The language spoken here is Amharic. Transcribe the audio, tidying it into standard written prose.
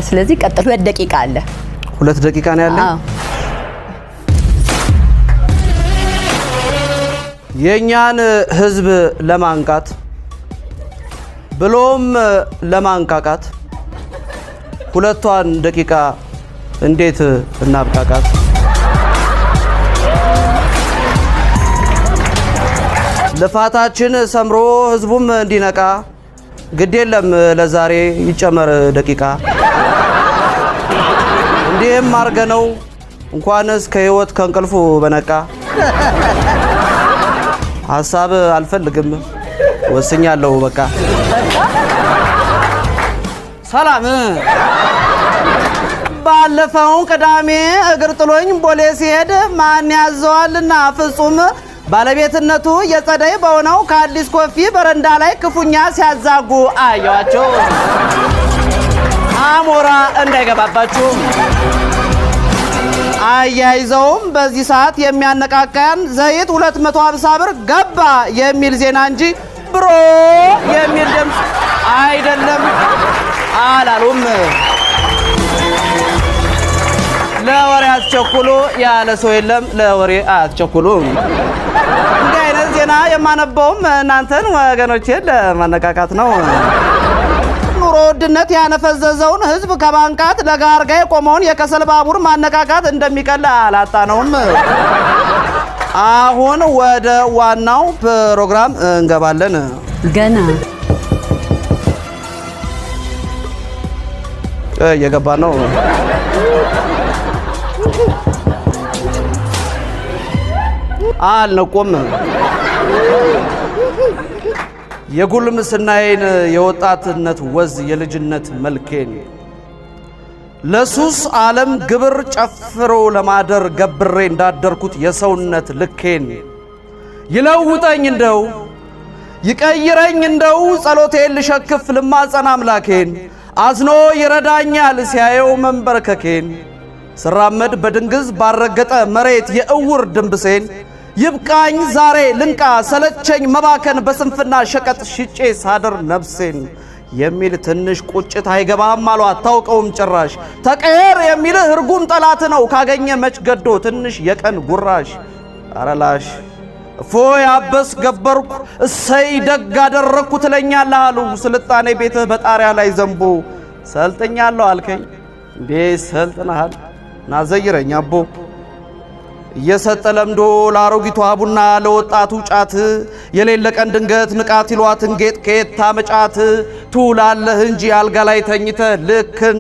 ስለዚህ ቀጥሎ 2 ደቂቃ አለ 2 ደቂቃ ነው ያለው የኛን ህዝብ ለማንቃት ብሎም ለማንቃቃት 2 ደቂቃ እንዴት እናብቃቃት ለፋታችን ሰምሮ ህዝቡም እንዲነቃ ግድ የለም ለዛሬ ይጨመር ደቂቃ እንዴም አርገነው እንኳንስ ከህይወት ከንቅልፉ በነቃ ሐሳብ አልፈልግም ወስኛለሁ በቃ ሰላም ባለፈው ቅዳሜ እግር ጥሎኝ ቦሌ ሲሄድ ማን ያዘዋልና ፍጹም ባለቤትነቱ የጸደይ በሆነው ከአዲስ ኮፊ በረንዳ ላይ ክፉኛ ሲያዛጉ አያቸው አሞራ እንዳይገባባችሁ አያይዘውም በዚህ ሰዓት የሚያነቃቃን ዘይት 250 ብር ገባ የሚል ዜና እንጂ ብሮ የሚል ድምፅ አይደለም አላሉም ለወሬ አትቸኩሉ ያለ ሰው የለም ለወሬ አትቸኩሉ እንዲህ አይነት ዜና የማነበውም እናንተን ወገኖቼን ለማነቃቃት ነው ኑሮ ውድነት ያነፈዘዘውን ህዝብ ከባንካት ለጋርጋ የቆመውን የከሰል ባቡር ማነቃቃት እንደሚቀል አላጣነውም አሁን ወደ ዋናው ፕሮግራም እንገባለን ገና እየገባ ነው አልነቆም የጉልምስናዬን የወጣትነት ወዝ የልጅነት መልኬን ለሱስ ዓለም ግብር ጨፍሮ ለማደር ገብሬ እንዳደርኩት የሰውነት ልኬን ይለውጠኝ እንደው ይቀይረኝ እንደው ጸሎቴን ልሸክፍ ልማጸን አምላኬን አዝኖ ይረዳኛል ሲያየው መንበርከኬን ስራመድ በድንግዝ ባረገጠ መሬት የእውር ድንብሴን ይብቃኝ ዛሬ ልንቃ ሰለቸኝ መባከን በስንፍና ሸቀጥ ሽጬ ሳደር ነፍሴን የሚል ትንሽ ቁጭት አይገባም አሉ አታውቀውም ጭራሽ ተቀየር የሚል ህርጉም ጠላት ነው ካገኘ መች ገዶ ትንሽ የቀን ጉራሽ አረላሽ ፎይ አበስ ገበርኩ እሰይ ደግ አደረኩ ትለኛለህ አሉ ስልጣኔ ቤትህ በጣሪያ ላይ ዘንቦ ሰልጥኛለሁ አልከኝ እንዴ ሰልጥናል ናዘይረኛ አቦ እየሰጠ ለምዶ ላሮጊቷ ቡና ለወጣቱ ጫት የሌለ ቀን ድንገት ንቃት ይሏት እንጌጥ ከየት ታመጫት ትውላለህ እንጂ አልጋ ላይ ተኝተ ልክ